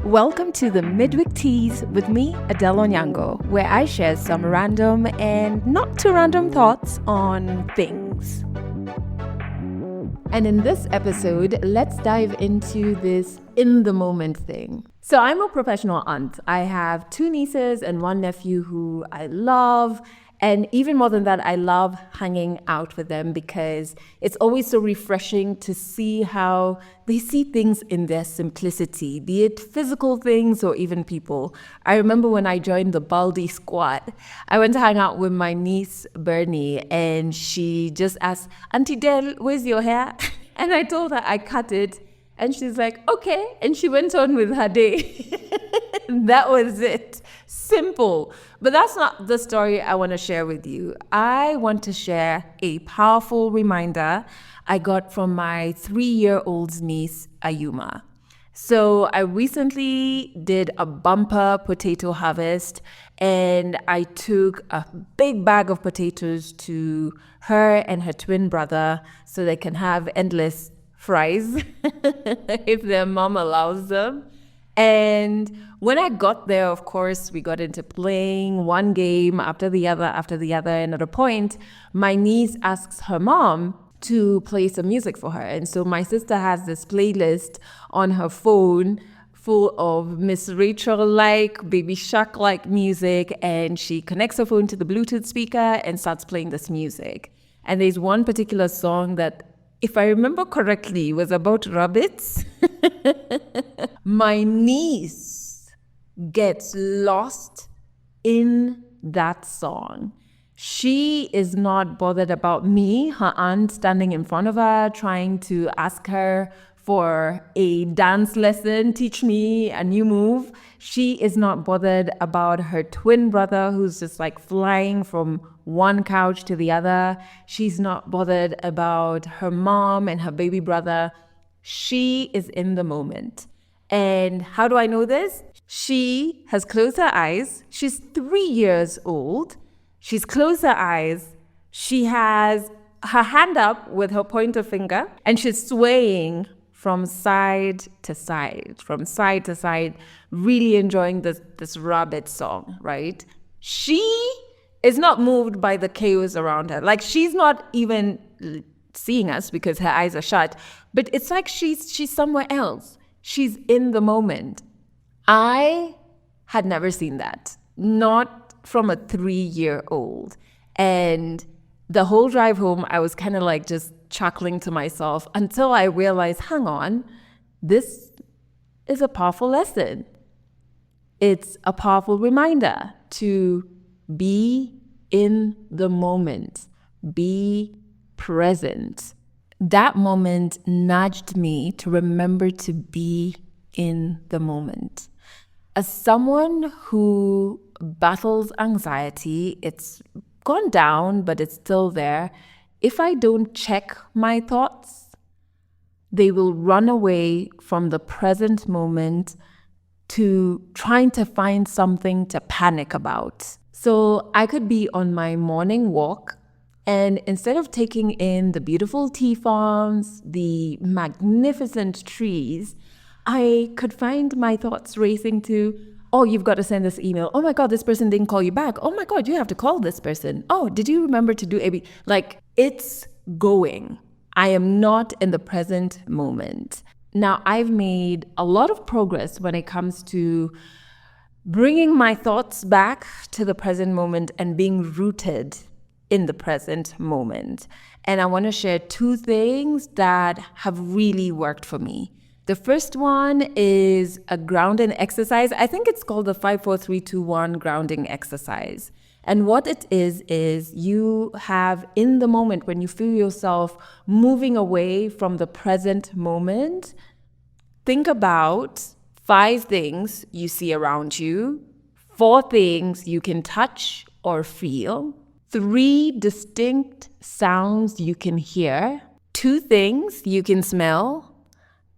Welcome to the Mid-Week Tease with me, Adelle Onyango, where I share some random and not too random thoughts on things. And in this episode, let's dive into this in-the-moment thing. So I'm a professional aunt. I have 2 nieces and 1 nephew who I love. And even more than that, I love hanging out with them because it's always so refreshing to see how they see things in their simplicity, be it physical things or even people. I remember when I joined the Baldy squad, I went to hang out with my niece, Bernie, and she just asked, Auntie Adelle, where's your hair? And I told her I cut it. And she's like, okay. And she went on with her day. That was it. Simple. But that's not the story I want to share with you. I want to share a powerful reminder I got from my 3-year-old niece, Ayuma. So I recently did a bumper potato harvest, and I took a big bag of potatoes to her and her twin brother so they can have endless fries if their mom allows them. And when I got there, of course, we got into playing one game after the other. And at a point, my niece asks her mom to play some music for her. And so my sister has this playlist on her phone full of Miss Rachel-like, Baby Shark-like music. And she connects her phone to the Bluetooth speaker and starts playing this music. And there's one particular song that, if I remember correctly, was about rabbits. My niece gets lost in that song. She is not bothered about me, her aunt, standing in front of her, trying to ask her for a dance lesson, teach me a new move. She is not bothered about her twin brother who's just like flying from one couch to the other. She's not bothered about her mom and her baby brother. She is in the moment. And how do I know this? She has closed her eyes. She's 3 years old. She's closed her eyes. She has her hand up with her pointer finger, and she's swaying from side to side, really enjoying this rabbit song, right? She is not moved by the chaos around her. Like, she's not even seeing us because her eyes are shut, but it's like she's somewhere else. She's in the moment. I had never seen that, not from a 3-year-old. And the whole drive home, I was kind of like just chuckling to myself until I realized, hang on, this is a powerful lesson. It's a powerful reminder to be in the moment, be present. That moment nudged me to remember to be in the moment. As someone who battles anxiety, it's gone down, but it's still there. If I don't check my thoughts, they will run away from the present moment to trying to find something to panic about. So I could be on my morning walk, and instead of taking in the beautiful tea farms, the magnificent trees, I could find my thoughts racing to, oh, you've got to send this email. Oh my God, this person didn't call you back. Oh my God, you have to call this person. Oh, did you remember to do AB? Like, it's going. I am not in the present moment. Now, I've made a lot of progress when it comes to bringing my thoughts back to the present moment and being rooted in the present moment. And I want to share 2 things that have really worked for me. The first one is a grounding exercise. I think it's called the 5-4-3-2-1 grounding exercise. And what it is you have in the moment when you feel yourself moving away from the present moment, think about 5 things you see around you, 4 things you can touch or feel, 3 distinct sounds you can hear, 2 things you can smell,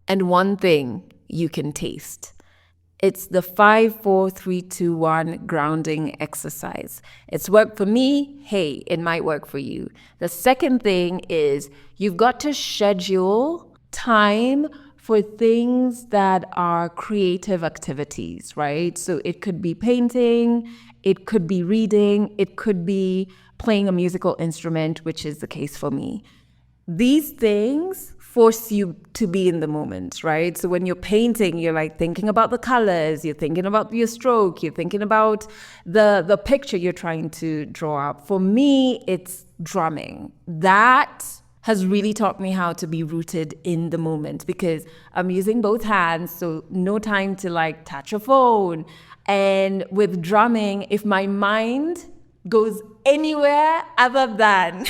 and 1 thing you can taste. It's the 5-4-3-2-1 grounding exercise. It's worked for me. Hey, it might work for you. The second thing is you've got to schedule time for things that are creative activities, right? So it could be painting, it could be reading, it could be playing a musical instrument, which is the case for me. These things force you to be in the moment, right? So when you're painting, you're like thinking about the colors, you're thinking about your stroke, you're thinking about the picture you're trying to draw up. For me, it's drumming. That has really taught me how to be rooted in the moment because I'm using both hands, so no time to like touch a phone. And with drumming, if my mind goes anywhere other than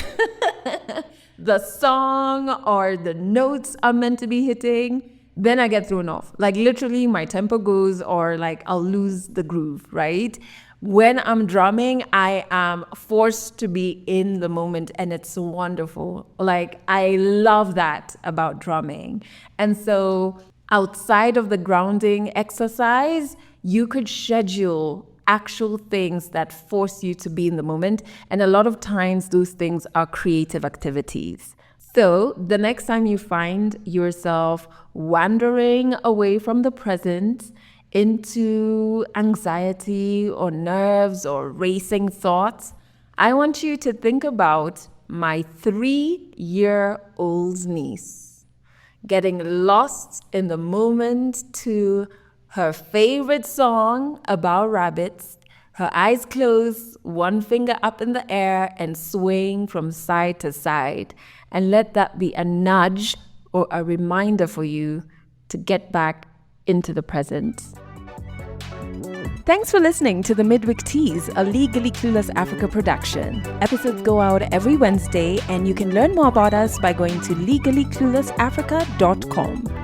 the song or the notes I'm meant to be hitting, then I get thrown off. Like literally my tempo goes or like I'll lose the groove, right? When I'm drumming, I am forced to be in the moment and it's wonderful. Like I love that about drumming. And so outside of the grounding exercise, you could schedule actual things that force you to be in the moment. And a lot of times those things are creative activities. So the next time you find yourself wandering away from the present into anxiety or nerves or racing thoughts, I want you to think about my 3-year-old niece getting lost in the moment to her favorite song about rabbits, her eyes closed, one finger up in the air and swaying from side to side. And let that be a nudge or a reminder for you to get back into the present. Thanks for listening to the Mid-Week Tease, a Legally Clueless Africa production. Episodes go out every Wednesday, and you can learn more about us by going to legallycluelessafrica.com.